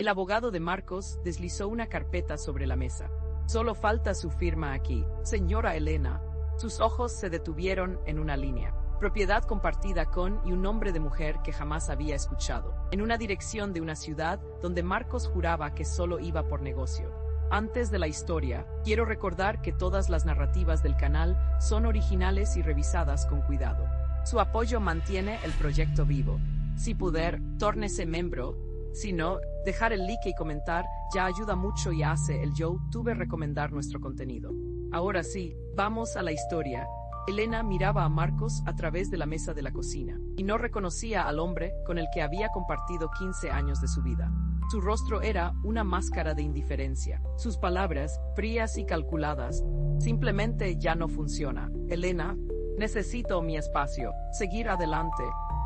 El abogado de Marcos deslizó una carpeta sobre la mesa. Solo falta su firma aquí, señora Elena. Sus ojos se detuvieron en una línea. Propiedad compartida con y un nombre de mujer que jamás había escuchado. En una dirección de una ciudad donde Marcos juraba que solo iba por negocio. Antes de la historia, quiero recordar que todas las narrativas del canal son originales y revisadas con cuidado. Su apoyo mantiene el proyecto vivo. Si puder, tórnese miembro. Si no, dejar el like y comentar ya ayuda mucho y hace el YouTube recomendar nuestro contenido. Ahora sí, vamos a la historia. Elena miraba a Marcos a través de la mesa de la cocina, y no reconocía al hombre con el que había compartido 15 años de su vida. Su rostro era una máscara de indiferencia. Sus palabras, frías y calculadas, simplemente ya no funciona. Elena, necesito mi espacio. Seguir adelante.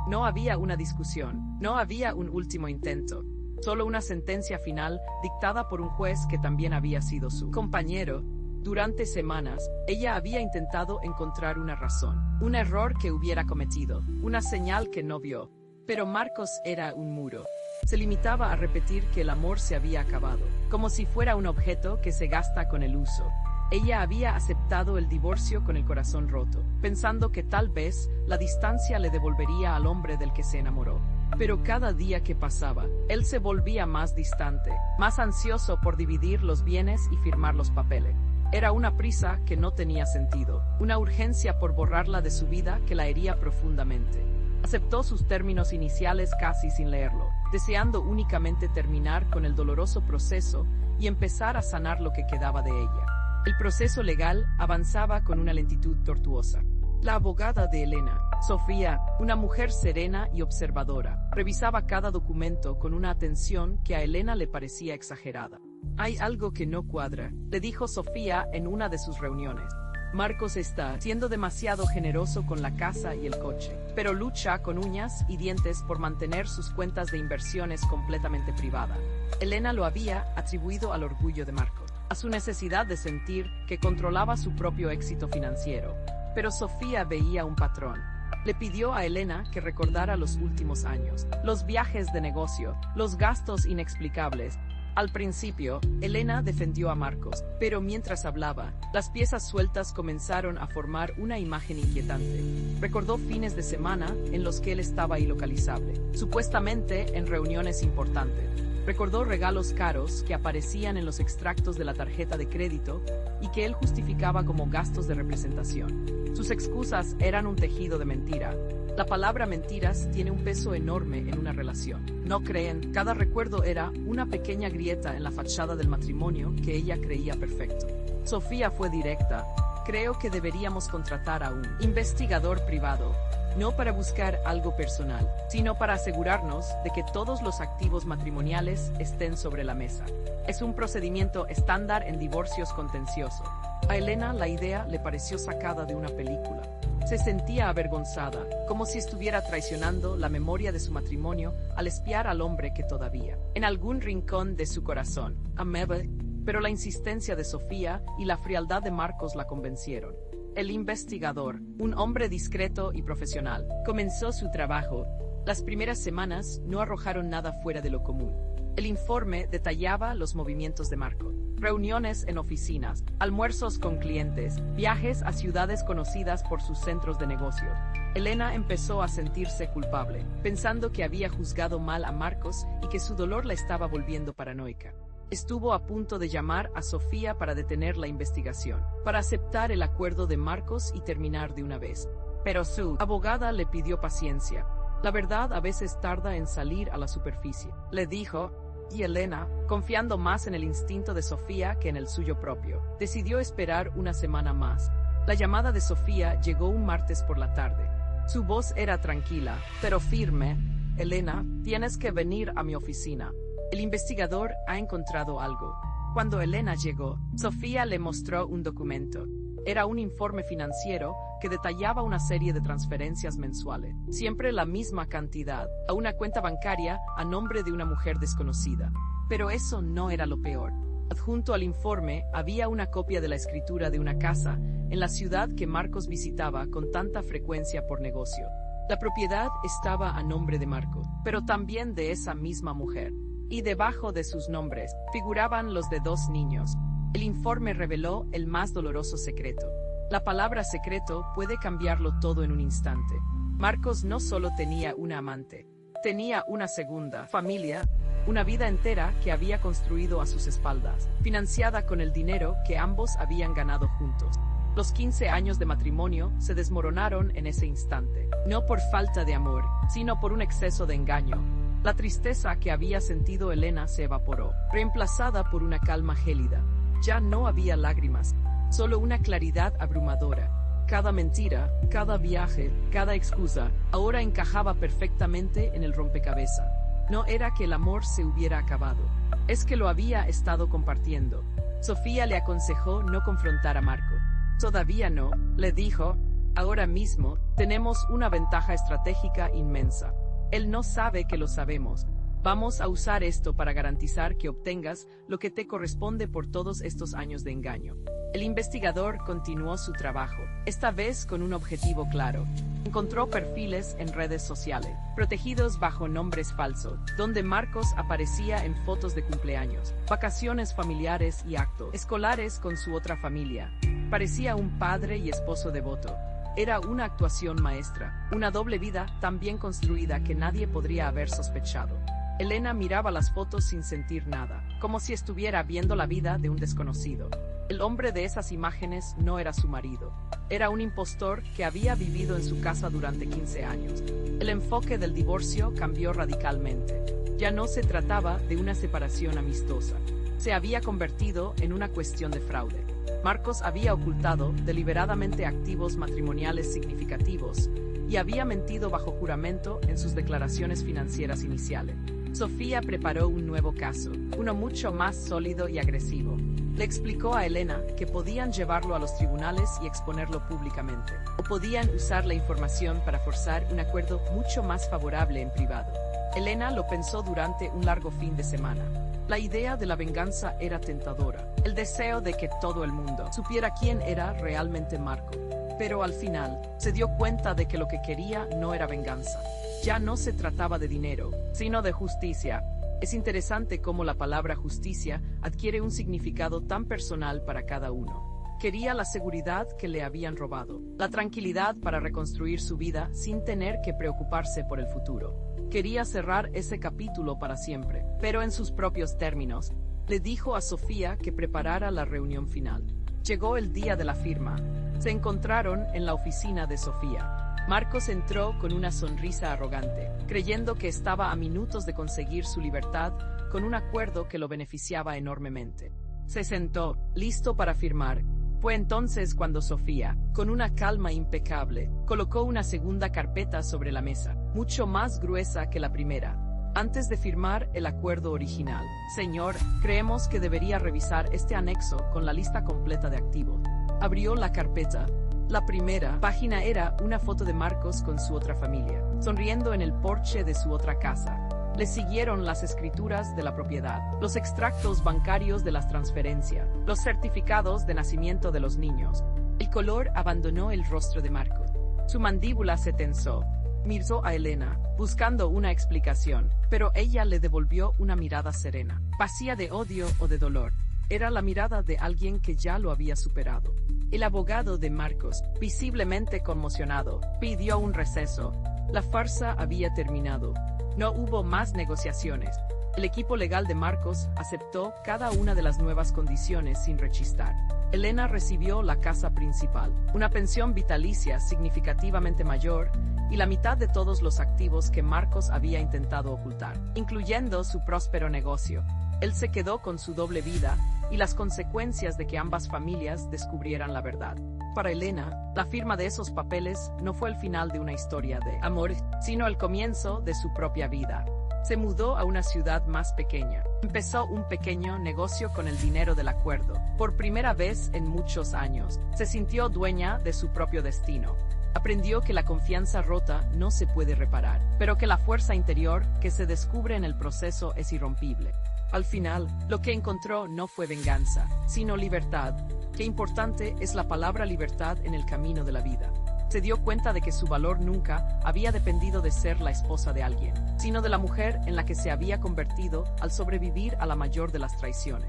No había una discusión, no había un último intento. Solo una sentencia final dictada por un juez que también había sido su compañero. Durante semanas, ella había intentado encontrar una razón, un error que hubiera cometido, una señal que no vio. Pero Marcos era un muro. Se limitaba a repetir que el amor se había acabado, como si fuera un objeto que se gasta con el uso. Ella había aceptado el divorcio con el corazón roto, pensando que tal vez la distancia le devolvería al hombre del que se enamoró. Pero cada día que pasaba, él se volvía más distante, más ansioso por dividir los bienes y firmar los papeles. Era una prisa que no tenía sentido, una urgencia por borrarla de su vida que la hería profundamente. Aceptó sus términos iniciales casi sin leerlo, deseando únicamente terminar con el doloroso proceso y empezar a sanar lo que quedaba de ella. El proceso legal avanzaba con una lentitud tortuosa. La abogada de Elena, Sofía, una mujer serena y observadora, revisaba cada documento con una atención que a Elena le parecía exagerada. Hay algo que no cuadra, le dijo Sofía en una de sus reuniones. Marcos está siendo demasiado generoso con la casa y el coche, pero lucha con uñas y dientes por mantener sus cuentas de inversiones completamente privadas. Elena lo había atribuido al orgullo de Marcos, a su necesidad de sentir que controlaba su propio éxito financiero. Pero Sofía veía un patrón. Le pidió a Elena que recordara los últimos años, los viajes de negocio, los gastos inexplicables. Al principio, Elena defendió a Marcos, pero mientras hablaba, las piezas sueltas comenzaron a formar una imagen inquietante. Recordó fines de semana en los que él estaba ilocalizable, supuestamente en reuniones importantes. Recordó regalos caros que aparecían en los extractos de la tarjeta de crédito y que él justificaba como gastos de representación. Sus excusas eran un tejido de mentira. La palabra mentiras tiene un peso enorme en una relación. ¿No creen? Cada recuerdo era una pequeña grieta en la fachada del matrimonio que ella creía perfecto. Sofía fue directa. Creo que deberíamos contratar a un investigador privado, no para buscar algo personal, sino para asegurarnos de que todos los activos matrimoniales estén sobre la mesa. Es un procedimiento estándar en divorcios contenciosos. A Elena la idea le pareció sacada de una película. Se sentía avergonzada, como si estuviera traicionando la memoria de su matrimonio al espiar al hombre que todavía, en algún rincón de su corazón, amaba. Pero la insistencia de Sofía y la frialdad de Marcos la convencieron. El investigador, un hombre discreto y profesional, comenzó su trabajo. Las primeras semanas no arrojaron nada fuera de lo común. El informe detallaba los movimientos de Marcos. Reuniones en oficinas, almuerzos con clientes, viajes a ciudades conocidas por sus centros de negocio. Elena empezó a sentirse culpable, pensando que había juzgado mal a Marcos y que su dolor la estaba volviendo paranoica. Estuvo a punto de llamar a Sofía para detener la investigación, para aceptar el acuerdo de Marcos y terminar de una vez. Pero su abogada le pidió paciencia. La verdad a veces tarda en salir a la superficie, le dijo. Y Elena, confiando más en el instinto de Sofía que en el suyo propio, decidió esperar una semana más. La llamada de Sofía llegó un martes por la tarde. Su voz era tranquila, pero firme. Elena, tienes que venir a mi oficina. El investigador ha encontrado algo. Cuando Elena llegó, Sofía le mostró un documento. Era un informe financiero que detallaba una serie de transferencias mensuales, siempre la misma cantidad, a una cuenta bancaria a nombre de una mujer desconocida. Pero eso no era lo peor. Adjunto al informe había una copia de la escritura de una casa en la ciudad que Marcos visitaba con tanta frecuencia por negocio. La propiedad estaba a nombre de Marcos, pero también de esa misma mujer. y debajo de sus nombres figuraban los de 2 niños. El informe reveló el más doloroso secreto. La palabra secreto puede cambiarlo todo en un instante. Marcos no solo tenía una amante, tenía una segunda familia, una vida entera que había construido a sus espaldas, financiada con el dinero que ambos habían ganado juntos. Los 15 años de matrimonio se desmoronaron en ese instante, no por falta de amor, sino por un exceso de engaño. La tristeza que había sentido Elena se evaporó, reemplazada por una calma gélida. Ya no había lágrimas, solo una claridad abrumadora. Cada mentira, cada viaje, cada excusa, ahora encajaba perfectamente en el rompecabezas. No era que el amor se hubiera acabado, es que lo había estado compartiendo. Sofía le aconsejó no confrontar a Marco. Todavía no, le dijo, ahora mismo, tenemos una ventaja estratégica inmensa. Él no sabe que lo sabemos. Vamos a usar esto para garantizar que obtengas lo que te corresponde por todos estos años de engaño. El investigador continuó su trabajo, esta vez con un objetivo claro. Encontró perfiles en redes sociales, protegidos bajo nombres falsos, donde Marcos aparecía en fotos de cumpleaños, vacaciones familiares y actos escolares con su otra familia. Parecía un padre y esposo devoto. Era una actuación maestra, una doble vida tan bien construida que nadie podría haber sospechado. Elena miraba las fotos sin sentir nada, como si estuviera viendo la vida de un desconocido. El hombre de esas imágenes no era su marido. Era un impostor que había vivido en su casa durante 15 años. El enfoque del divorcio cambió radicalmente. Ya no se trataba de una separación amistosa. Se había convertido en una cuestión de fraude. Marcos había ocultado deliberadamente activos matrimoniales significativos y había mentido bajo juramento en sus declaraciones financieras iniciales. Sofía preparó un nuevo caso, uno mucho más sólido y agresivo. Le explicó a Elena que podían llevarlo a los tribunales y exponerlo públicamente, o podían usar la información para forzar un acuerdo mucho más favorable en privado. Elena lo pensó durante un largo fin de semana. La idea de la venganza era tentadora, el deseo de que todo el mundo supiera quién era realmente Marco. Pero al final, se dio cuenta de que lo que quería no era venganza. Ya no se trataba de dinero, sino de justicia. Es interesante cómo la palabra justicia adquiere un significado tan personal para cada uno. Quería la seguridad que le habían robado, la tranquilidad para reconstruir su vida sin tener que preocuparse por el futuro. Quería cerrar ese capítulo para siempre, pero en sus propios términos. Le dijo a Sofía que preparara la reunión final. Llegó el día de la firma. Se encontraron en la oficina de Sofía. Marcos entró con una sonrisa arrogante, creyendo que estaba a minutos de conseguir su libertad con un acuerdo que lo beneficiaba enormemente. Se sentó, listo para firmar. Fue entonces cuando Sofía, con una calma impecable, colocó una segunda carpeta sobre la mesa, mucho más gruesa que la primera. Antes de firmar el acuerdo original, señor, creemos que debería revisar este anexo con la lista completa de activos. Abrió la carpeta. La primera página era una foto de Marcos con su otra familia, sonriendo en el porche de su otra casa. Le siguieron las escrituras de la propiedad, los extractos bancarios de las transferencias, los certificados de nacimiento de los niños. El color abandonó el rostro de Marcos. Su mandíbula se tensó. Miró a Elena, buscando una explicación, pero ella le devolvió una mirada serena, vacía de odio o de dolor. Era la mirada de alguien que ya lo había superado. El abogado de Marcos, visiblemente conmocionado, pidió un receso. La farsa había terminado. No hubo más negociaciones. El equipo legal de Marcos aceptó cada una de las nuevas condiciones sin rechistar. Elena recibió la casa principal, una pensión vitalicia significativamente mayor, y la mitad de todos los activos que Marcos había intentado ocultar, incluyendo su próspero negocio. Él se quedó con su doble vida y las consecuencias de que ambas familias descubrieran la verdad. Para Elena, la firma de esos papeles no fue el final de una historia de amor, sino el comienzo de su propia vida. Se mudó a una ciudad más pequeña. Empezó un pequeño negocio con el dinero del acuerdo. Por primera vez en muchos años, se sintió dueña de su propio destino. Aprendió que la confianza rota no se puede reparar, pero que la fuerza interior que se descubre en el proceso es irrompible. Al final, lo que encontró no fue venganza, sino libertad. Qué importante es la palabra libertad en el camino de la vida. Se dio cuenta de que su valor nunca había dependido de ser la esposa de alguien, sino de la mujer en la que se había convertido al sobrevivir a la mayor de las traiciones.